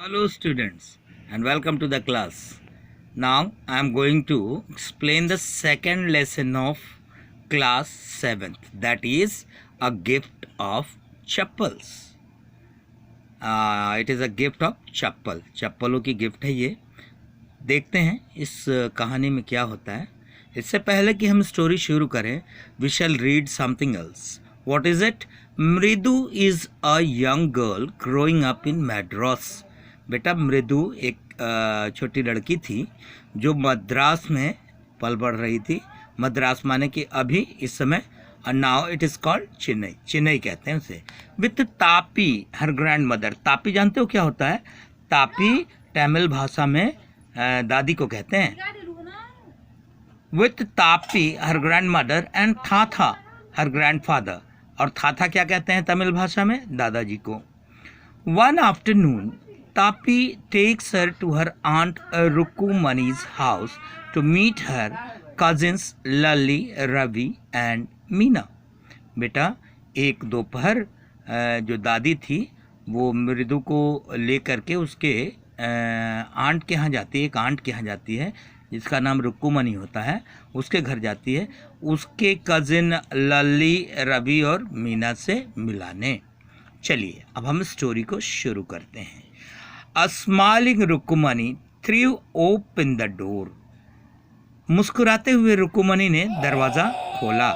Hello students and welcome to the class. Now I am going to explain the second lesson of class 7th, that is a gift of chappals. It is a gift of chappal. चप्पलों की gift है ये. देखते हैं इस कहानी में क्या होता है. इससे पहले कि हम स्टोरी शुरू करें, we shall read something else. What is it? मृदु is a young girl growing up in Madras. बेटा मृदु एक छोटी लड़की थी जो मद्रास में पल बढ़ रही थी. मद्रास माने कि अभी इस समय, now it is called Chennai. Chennai कहते हैं उसे. विथ तापी हर ग्रैंड मदर. तापी जानते हो क्या होता है? तापी तमिल भाषा में दादी को कहते हैं. विथ तापी her grandmother and Thatha her grandfather. और थाथा क्या कहते हैं तमिल भाषा में? दादाजी को. One afternoon Tapi takes her to her aunt Rukumani's house to meet her cousins Lali, Ravi and Meena. बेटा एक दोपहर जो दादी थी वो मृदु को लेकर के उसके आंट के यहाँ जाती है. एक आंट के यहाँ जाती है जिसका नाम रुकुमनी होता है. उसके घर जाती है उसके कज़िन लली, रवि और मीना से मिलाने. चलिए अब हम स्टोरी को शुरू करते हैं. A smiling रुकुमनी threw open the door. मुस्कुराते हुए रुकुमनी ने दरवाज़ा खोला.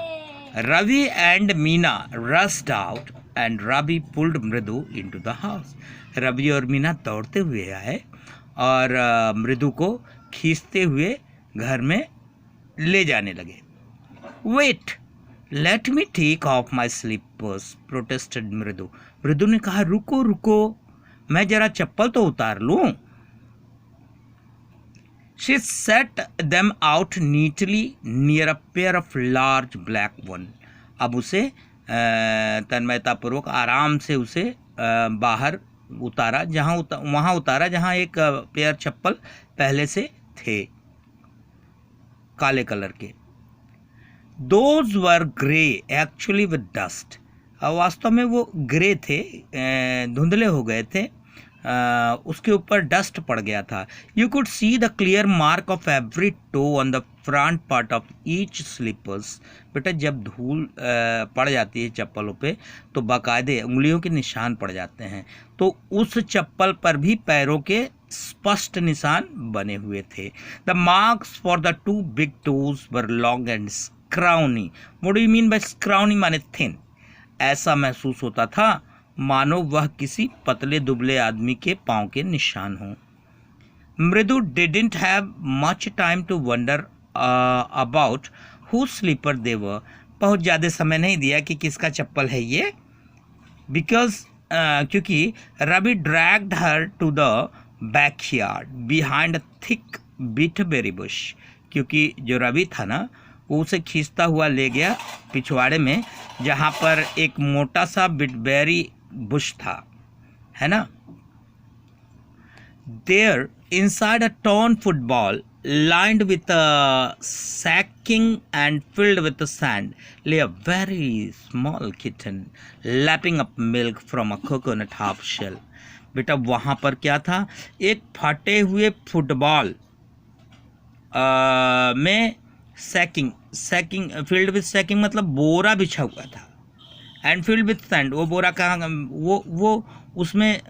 Ravi and Meena rushed out and Ravi pulled Mridu into the house. Ravi और मीना दौड़ते हुए आए और मृदु को खींचते हुए घर में ले जाने लगे. Wait, let me take off my slippers, protested मृदु. मृदु ने कहा रुको रुको, मैं जरा चप्पल तो उतार लूं. She set them out neatly near a pair of large black one. अब उसे तन्मयतापूर्वक आराम से उसे बाहर उतारा, वहाँ उतारा जहाँ एक पेयर चप्पल पहले से थे काले कलर के. Those were grey actually with dust. वास्तव में वो ग्रे थे, धुंधले हो गए थे, उसके ऊपर डस्ट पड़ गया था. You could see the clear mark of every toe on the front part of each slippers. बेटा जब धूल पड़ जाती है चप्पलों पे तो बाकायदे उंगलियों के निशान पड़ जाते हैं. तो उस चप्पल पर भी पैरों के स्पष्ट निशान बने हुए थे. The marks for the two big toes were long and scrawny. What do you mean by scrawny? माने थिन. ऐसा महसूस होता था मानो वह किसी पतले दुबले आदमी के पांव के निशान हों. Mridu didn't have much time to wonder about who slipper they were. बहुत ज़्यादा समय नहीं दिया कि किसका चप्पल है ये, बिकॉज क्योंकि Ravi dragged her to the backyard behind a thick beetberry bush. क्योंकि जो रवि था ना वो उसे खींचता हुआ ले गया पिछवाड़े में जहाँ पर एक मोटा सा बिटबेरी बुश था, है ना. There inside a torn football lined with a sacking and filled with sand lay a very small kitten lapping up milk from a coconut half shell. बेटा वहाँ पर क्या था? एक फटे हुए फुटबॉल में सैकिंग फील्ड विथ सैकिंग मतलब बोरा बिछा हुआ था. एंड फील्ड विथ सैंड, वो बोरा कहाँ, वो उसमें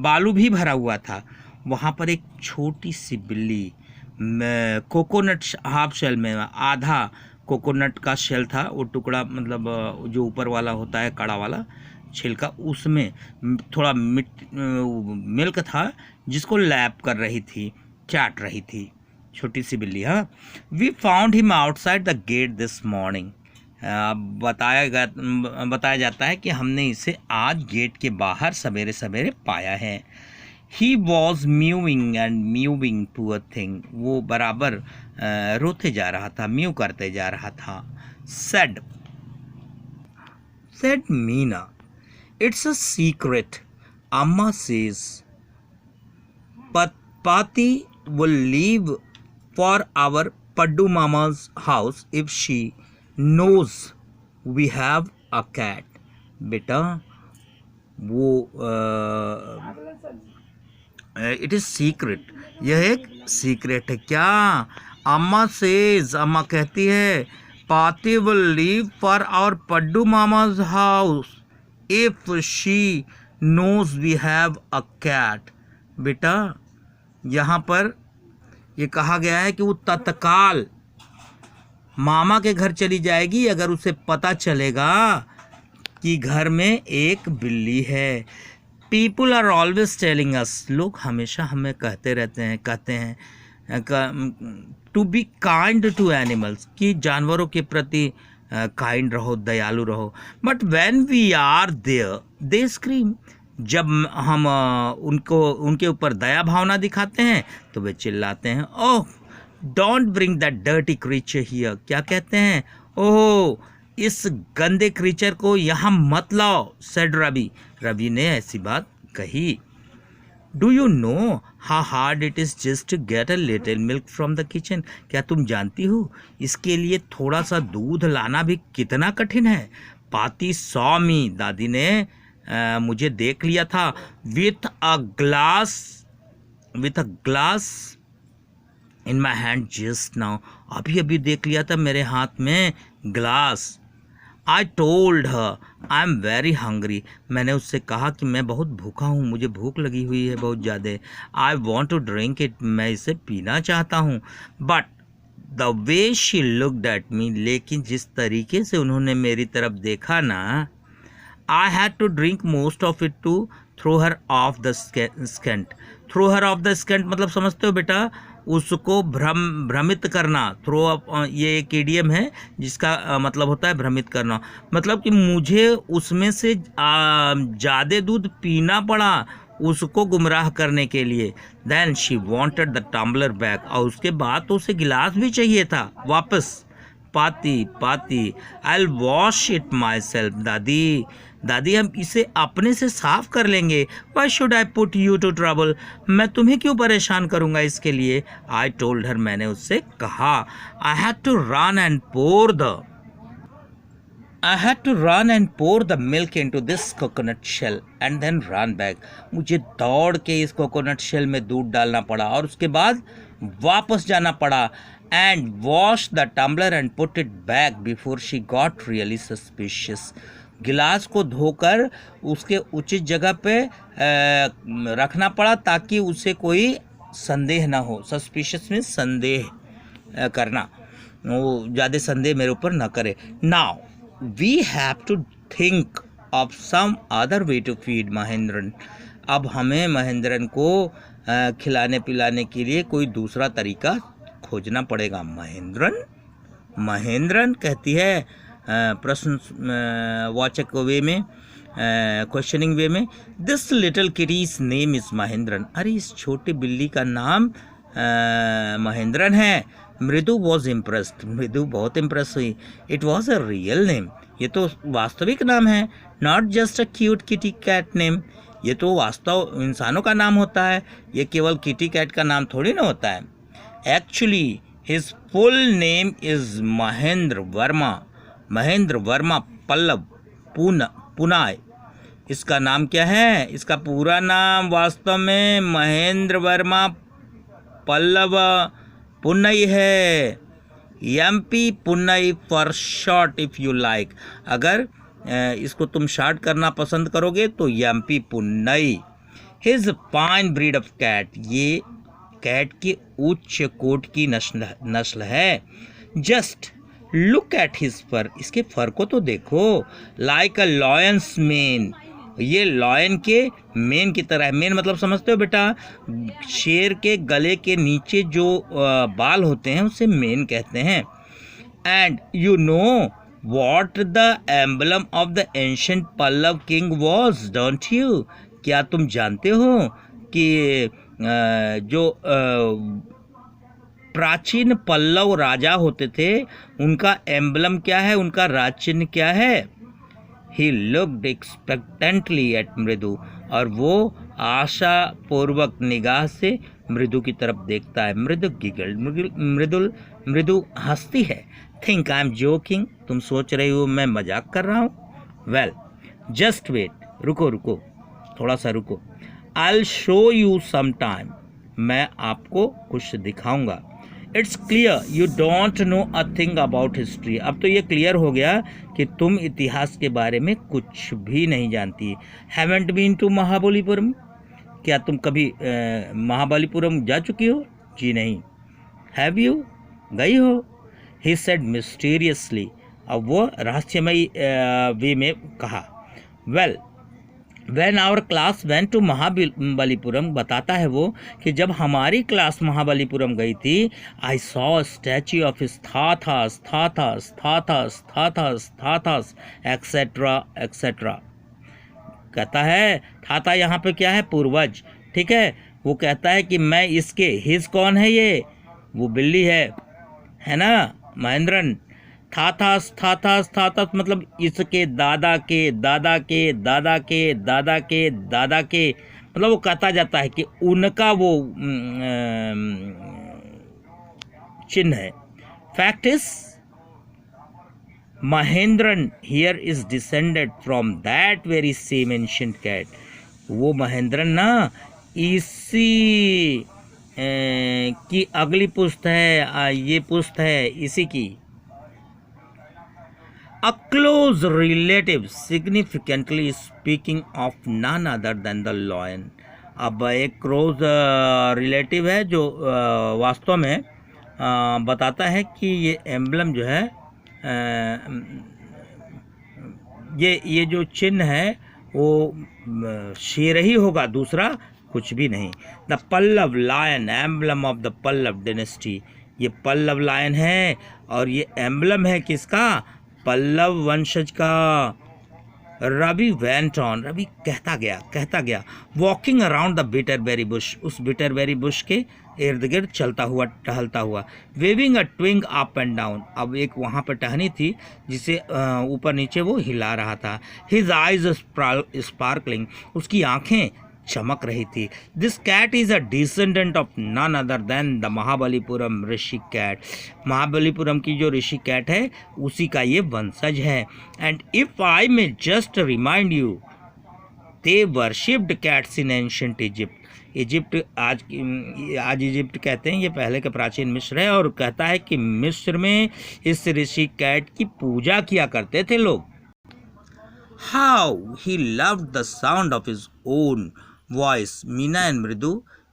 बालू भी भरा हुआ था. वहाँ पर एक छोटी सी बिल्ली कोकोनट हाफ शेल में, आधा कोकोनट का शेल था वो टुकड़ा, मतलब जो ऊपर वाला होता है कड़ा वाला छिलका, उसमें थोड़ा मिल्क था जिसको लैप कर रही थी, चाट रही थी. छोटी सी बिल्ली. हाँ. We found him outside the gate this morning. बताया जाता है कि हमने इसे आज गेट के बाहर सवेरे सवेरे पाया है. He was mewing and mewing to a thing. वो बराबर रोते जा रहा था, म्यू करते जा रहा था. Said Meena, it's a secret. अम्मा सेज पाती will leave for our Paddu Mama's house if she knows we have a cat. बेटा वो इट इज सीक्रेट, यह एक सीक्रेट है। क्या? अम्मा सेज, अम्मा कहती है, Paati will leave for our Paddu mama's house if she knows we have a cat. बेटा यहाँ पर ये कहा गया है कि वो तत्काल मामा के घर चली जाएगी अगर उसे पता चलेगा कि घर में एक बिल्ली है। People are always telling us, लोग हमेशा हमें कहते हैं to be kind to animals, कि जानवरों के प्रति काइंड रहो, दयालु रहो। But when we are there they scream, जब हम उनके ऊपर दया भावना दिखाते हैं तो वे चिल्लाते हैं, oh don't bring that dirty creature here. क्या कहते हैं? ओह इस गंदे क्रीचर को यहाँ मत लाओ, सेड रवि। रवि ने ऐसी बात कही। Do you know how hard it is just to get a little milk from the kitchen. क्या तुम जानती हो इसके लिए थोड़ा सा दूध लाना भी कितना कठिन है। पाती सॉ मी, दादी ने मुझे देख लिया था। With a glass in my hand just now, अभी अभी देख लिया था मेरे हाथ में glass. I told her I am very hungry, मैंने उससे कहा कि मैं बहुत भूखा हूँ, मुझे भूख लगी हुई है बहुत ज़्यादा। I want to drink it, मैं इसे पीना चाहता हूँ। But the way she looked at me, लेकिन जिस तरीके से उन्होंने मेरी तरफ देखा ना, I had to drink most of it to throw her off the scent. Throw her off the scent मतलब समझते हो बेटा, उसको भ्रमित करना। थ्रो अप, ये एक इडियम है जिसका मतलब होता है भ्रमित करना। मतलब कि मुझे उसमें से ज़्यादा दूध पीना पड़ा उसको गुमराह करने के लिए। Then she wanted the tumbler back, और उसके बाद तो उसे गिलास भी चाहिए था वापस। Paati I wash it myself, दादी हम इसे अपने से साफ कर लेंगे। Why should I put you to trouble, मैं तुम्हें क्यों परेशान करूंगा इसके लिए। आई टोल्ड हर, मैंने उससे कहा। I had to run and pour the milk into this coconut shell and then run back. मुझे दौड़ के इस कोकोनट शेल में दूध डालना पड़ा और उसके बाद वापस जाना पड़ा। And wash the tumbler and put it back before she got really suspicious. गिलास को धोकर उसके उचित जगह पे रखना पड़ा ताकि उसे कोई संदेह ना हो। सस्पिशियस में संदेह करना, वो ज़्यादा संदेह मेरे ऊपर ना करे। Now we have to think of some other way to feed Mahendran. अब हमें महेंद्रन को खिलाने पिलाने के लिए कोई दूसरा तरीका खोजना पड़ेगा। महेंद्रन कहती है प्रश्न वाचक वे में, क्वेश्चनिंग वे में, this little kitty's name is Mahendran. अरे इस छोटी बिल्ली का नाम महेंद्रन है। मृदु वॉज इम्प्रेस्ड, मृदु बहुत इम्प्रेस हुई। It was a real name, ये तो वास्तविक नाम है। Not just a cute kitty cat name, ये तो वास्तव इंसानों का नाम होता है, ये केवल किटी कैट का नाम थोड़ी ना होता है। Actually his full name is Mahendra Varma Pallava Punnai. इसका नाम क्या है? इसका पूरा नाम वास्तव में महेंद्र वर्मा पल्लव पुन्नई है। MP Punnai for short if you like. अगर इसको तुम शॉर्ट करना पसंद करोगे तो MP Punnai. His fine breed of cat, ये कैट की उच्च कोट की नस्ल है। Just look at his fur, इसके फर को तो देखो। लाइक अ लॉयंस मेन, ये लॉयन के मेन की तरह है। मेन मतलब समझते हो बेटा, शेर के गले के नीचे जो बाल होते हैं उसे मेन कहते हैं। And you know what the emblem of the ancient Pallava king was, don't you? क्या तुम जानते हो कि जो प्राचीन पल्लव राजा होते थे उनका एम्बलम क्या है, उनका राज चिन्ह क्या है? ही लुक्ड एक्सपेक्टेंटली एट मृदु, और वो आशापूर्वक निगाह से मृदु की तरफ देखता है। मृदु गिगल्ड, मृदु हंसती है। थिंक आई एम जोकिंग, तुम सोच रही हो मैं मजाक कर रहा हूँ? वेल जस्ट वेट, रुको थोड़ा सा रुको। I'll show you sometime. मैं आपको कुछ दिखाऊंगा. It's clear you don't know a thing about history. अब तो ये क्लियर हो गया कि तुम इतिहास के बारे में कुछ भी नहीं जानती. Haven't been to Mahabalipuram. क्या तुम कभी महाबलीपुरम जा चुकी हो? जी नहीं. Have you? गई हो? He said mysteriously. अब वो रहस्यमयी वे में कहा. Well, when our class went to Mahabalipuram, बताता है वो कि जब हमारी क्लास महाबलीपुरम गई थी, I saw a statue of Sthathas, etc. etc. कहता है थाता यहाँ पे क्या है? पूर्वज. ठीक है. वो कहता है कि मैं इसके, हिज कौन है? ये वो बिल्ली है ना, महेंद्रन. थाथास मतलब इसके दादा के दादा के दादा के दादा के दादा के, मतलब वो कहता जाता है कि उनका वो चिन्ह है. Fact is Mahendran here is descended from that very same ancient cat. वो महेंद्रन ना इसी की अगली पुश्त है, ये पुश्त है इसी की. A close relative, significantly speaking of none other than the lion. अब एक क्लोज रिलेटिव है जो वास्तव में बताता है कि ये एम्बलम जो है, ये जो चिन्ह है वो शेर ही होगा, दूसरा कुछ भी नहीं. The Pallava lion, emblem of the Pallava dynasty. ये पल्लव लायन है और ये एम्बलम है किसका? पल्लव वंशज का. रवि वेंट ऑन, रवि कहता गया. वॉकिंग अराउंड द बिटरबेरी बुश, उस बिटरबेरी बुश के इर्द गिर्द चलता हुआ, टहलता हुआ. Waving a twig up and down. अब एक वहाँ पर टहनी थी जिसे ऊपर नीचे वो हिला रहा था. हिज आइज स्पार्कलिंग, उसकी आंखें चमक रही थी. This cat is a descendant of none other than the Mahabalipuram Rishi cat. Mahabalipuram की जो ऋषि कैट है उसी का ये वंशज है. And if I may just remind you, they worshipped cats in ancient Egypt. Egypt आज इजिप्ट कहते हैं, ये पहले के प्राचीन मिस्र है. और कहता है कि मिस्र में इस ऋषि कैट की पूजा किया करते थे लोग. How he loved the sound of his own voice. Meena and मृदु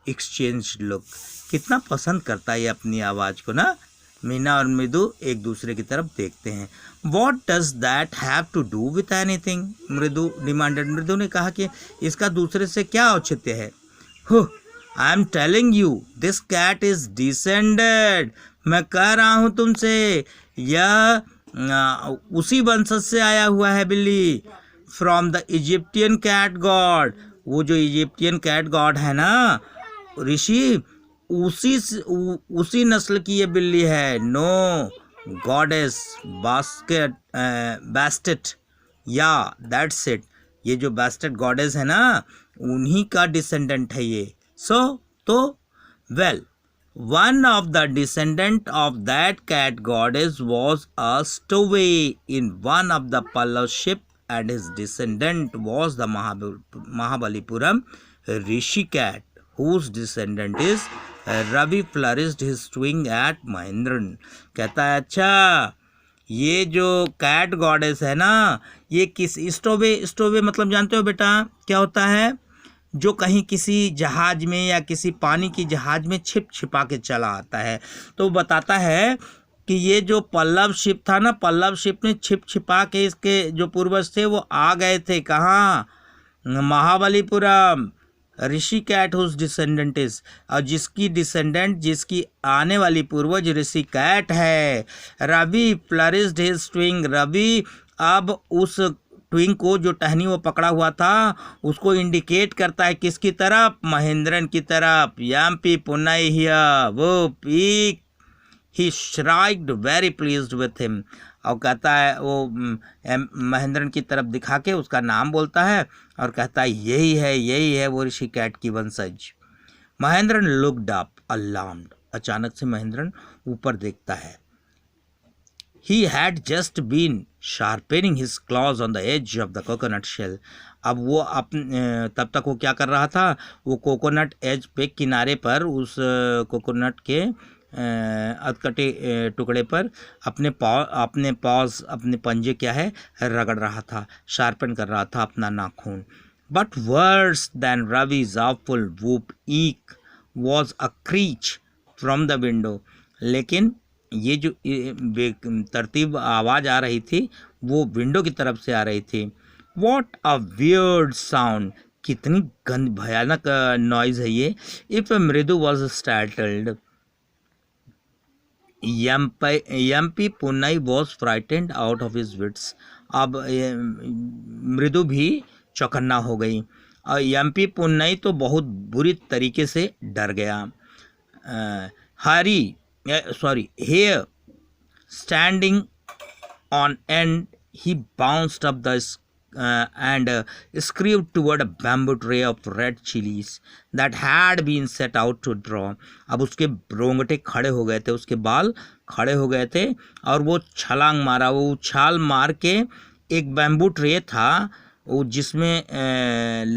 एक्सचेंज लुक. कितना पसंद करता है ये अपनी आवाज़ को ना. मीना और मृदु एक दूसरे की तरफ देखते हैं. What does that have to do with anything, Mridu demanded. Mridu ने कहा कि इसका दूसरे से क्या औचित्य है. I am telling you this cat is descended. मैं कह रहा हूँ तुमसे, यह उसी वंशज से आया हुआ है बिल्ली. From the Egyptian cat god. वो जो इजिप्टियन कैट गॉड है ना ऋषि, उसी नस्ल की ये बिल्ली है. नो गॉडेस बास्टेट, या दैट्स इट. ये जो बास्टेट गॉडेस है ना उन्हीं का डिसेंडेंट है ये. सो तो well, one of the descendant of that cat goddess was a stowaway in one of the Pallav ship, and his descendant was the Mahabalipuram Rishi cat, whose descendant is Ravi flourished his swing at Mahindran. कहता है अच्छा, ये जो cat goddess है ना, ये किस स्टोवे मतलब जानते हो बेटा क्या होता है? जो कहीं किसी जहाज में या किसी पानी की जहाज में छिपा के चला आता है. तो बताता है कि ये जो पल्लव शिप था ना, पल्लव शिप में छिपा के इसके जो पूर्वज थे वो आ गए थे कहाँ? महाबलीपुरम. ऋषि कैट हुज डिसेंडेंट इज, और जिसकी आने वाली पूर्वज ऋषि कैट है. Ravi flourished his twig. Ravi अब उस ट्विंग को, जो टहनी वो पकड़ा हुआ था, उसको इंडिकेट करता है किसकी तरफ? महेंद्रन की तरफ. यम्पी पुनई हियर वो पीक. He shrieked very pleased with him. और कहता है वो महेंद्रन की तरफ दिखा के उसका नाम बोलता है और कहता है यही है वो ऋषि कैट की वंशज. Mahendran looked up alarmed. अचानक से महेंद्रन ऊपर देखता है. He had just been sharpening his claws on the edge of the coconut shell. अब वो तब तक वो क्या कर रहा था, वो कोकोनट एज पे किनारे पर उस कोकोनट के अधकटे टुकड़े पर अपने पॉज अपने पंजे क्या है रगड़ रहा था, शार्पन कर रहा था अपना नाखून. But worse then Ravi's awful whoop eek was a screech from the window. लेकिन ये जो तरतीब आवाज़ आ रही थी वो विंडो की तरफ से आ रही थी. वॉट अ वियर्ड साउंड, कितनी भयानक नॉइज़ है ये. If Mridu was startled, Yampi Punnai was frightened out of his wits. अब मृदु भी चौकन्ना हो गई और यम्पी पुन्नई तो बहुत बुरी तरीके से डर गया. Here, standing on end, he bounced up and screamed toward a bamboo tray of red chilies that had been set out to draw. अब उसके रोंगटे खड़े हो गए थे, उसके बाल खड़े हो गए थे और वो छलांग मारा. वो उछाल मार के एक बैम्बू ट्रे था वो जिसमें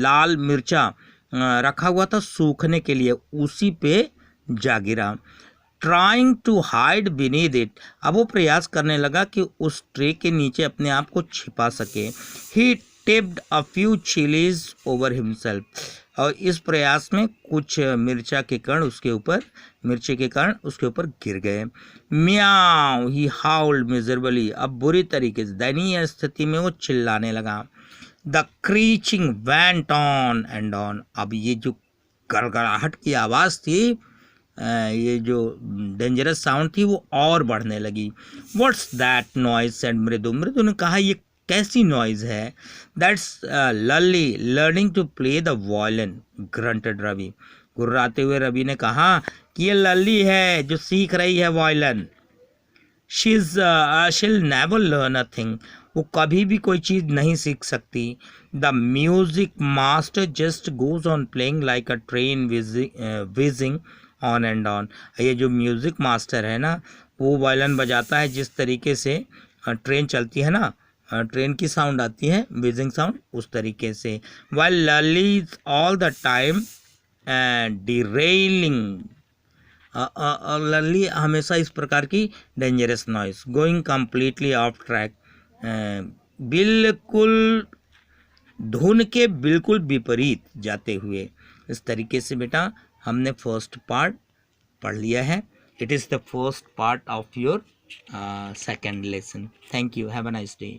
लाल मिर्चा रखा हुआ था सूखने के लिए, उसी पे जा गिरा. Trying to hide beneath it, अब वो प्रयास करने लगा कि उस ट्रे के नीचे अपने आप को छिपा सके. He tipped a few chillies over himself, और इस प्रयास में कुछ मिर्ची के कण उसके ऊपर गिर गए. म्याऊ, ही हाउल्ड मिजरेबली, अब बुरी तरीके से दयनीय स्थिति में वो चिल्लाने लगा. The creaking went on and on, अब ये जो गड़गड़ाहट की आवाज़ थी, ये जो डेंजरस साउंड थी वो और बढ़ने लगी. व्हाट्स दैट नॉइज सेड मृदु, मृदु ने कहा ये कैसी नॉइज है. That's Lalli learning to play the violin, grunted Ravi. गुर्राते हुए रवि ने कहा कि ये लल्ली है जो सीख रही है violin. she'll never learn a thing, वो कभी भी कोई चीज़ नहीं सीख सकती. The music master just goes on playing like a train whizzing on and on. ये जो म्यूज़िक मास्टर है ना, वो वायलिन बजाता है जिस तरीके से ट्रेन चलती है ना, ट्रेन की साउंड आती है whizzing साउंड, उस तरीके से. while Lali all the time derailing, लली हमेशा इस प्रकार की dangerous noise, going completely of track, बिल्कुल धुन के बिल्कुल विपरीत जाते हुए. इस तरीके से बेटा हमने फर्स्ट पार्ट पढ़ लिया है. It is the first part of your second lesson. Thank you. Have a nice day.